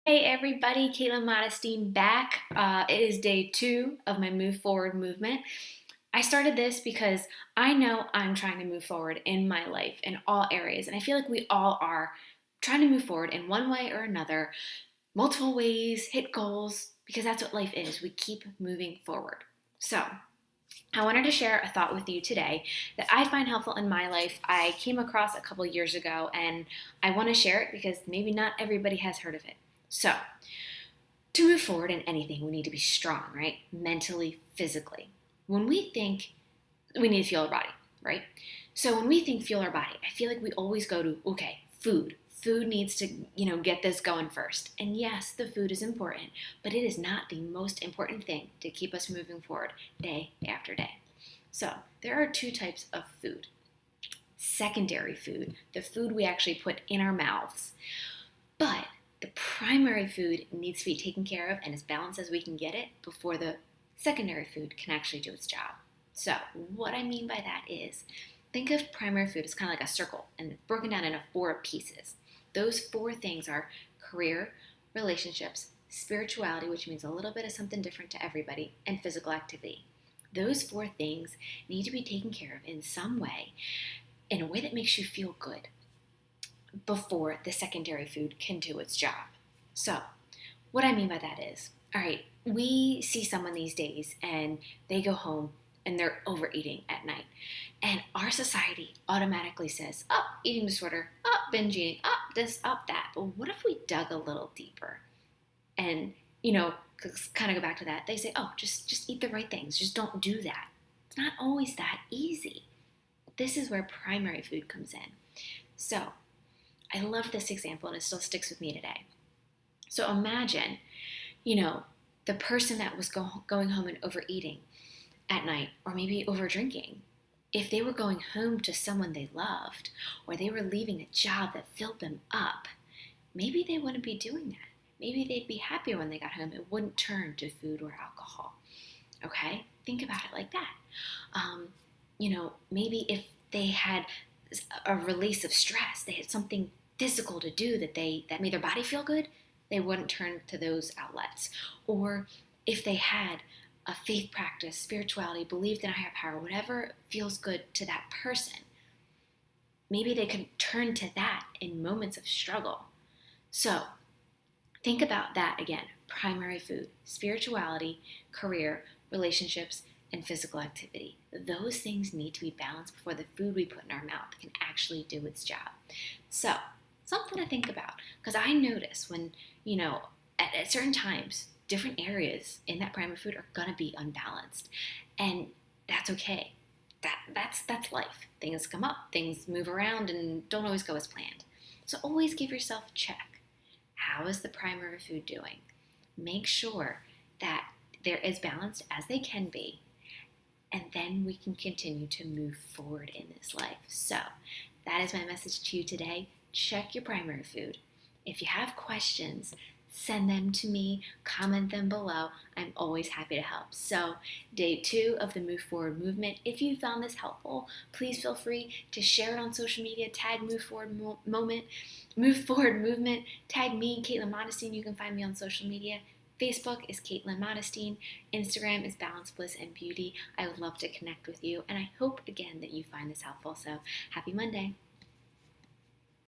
Hey everybody, Caitlin Modestine back. It is day 2 of my Move Forward movement. I started this because I know I'm trying to move forward in my life in all areas, and I feel like we all are trying to move forward in one way or another, multiple ways, hit goals, because that's what life is. We keep moving forward. So, I wanted to share a thought with you today that I find helpful in my life. I came across a couple years ago, and I want to share it because maybe not everybody has heard of it. So, to move forward in anything, we need to be strong, right? Mentally, physically. When we think we need to fuel our body, right? So when we think fuel our body, I feel like we always go to, okay, food. Food needs to, get this going first. And yes, the food is important, but it is not the most important thing to keep us moving forward day after day. So there are two types of food. Secondary food, the food we actually put in our mouths. But the primary food needs to be taken care of and as balanced as we can get it before the secondary food can actually do its job. So, what I mean by that is think of primary food as kind of like a circle and it's broken down into 4 pieces. Those 4 things are career, relationships, spirituality, which means a little bit of something different to everybody, and physical activity. Those 4 things need to be taken care of in some way, in a way that makes you feel good before the secondary food can do its job. So, what I mean by that is, all right, we see someone these days and they go home and they're overeating at night. And our society automatically says, up, eating disorder, up, binge eating, up, this, up, that. But what if we dug a little deeper and, kind of go back to that? They say, oh, just eat the right things. Just don't do that. It's not always that easy. This is where primary food comes in. So, I love this example and it still sticks with me today. So imagine, the person that was going home and overeating at night, or maybe over drinking, if they were going home to someone they loved, or they were leaving a job that filled them up, maybe they wouldn't be doing that. Maybe they'd be happier when they got home. It wouldn't turn to food or alcohol. Okay? Think about it like that. Maybe if they had a release of stress, they had something physical to do that made their body feel good, they wouldn't turn to those outlets. Or if they had a faith practice, spirituality, believed in a higher power, whatever feels good to that person, maybe they could turn to that in moments of struggle. So think about that again. Primary food, spirituality, career, relationships, and physical activity. Those things need to be balanced before the food we put in our mouth can actually do its job. So, something to think about, because I notice when, at certain times, different areas in that primary food are going to be unbalanced. And that's okay. That's life. Things come up, things move around, and don't always go as planned. So always give yourself a check. How is the primary food doing? Make sure that they're as balanced as they can be, and then we can continue to move forward in this life. So that is my message to you today. Check your primary food. If you have questions, send them to me, comment them below. I'm always happy to help. So, day 2 of the Move Forward movement. If you found this helpful, please feel free to share it on social media. Tag Move Forward Movement. Tag me, Caitlin Modestine. You can find me on social media. Facebook is Caitlin Modestine. Instagram is Balance, Bliss, and Beauty. I would love to connect with you, and I hope again that you find this helpful. So, happy Monday.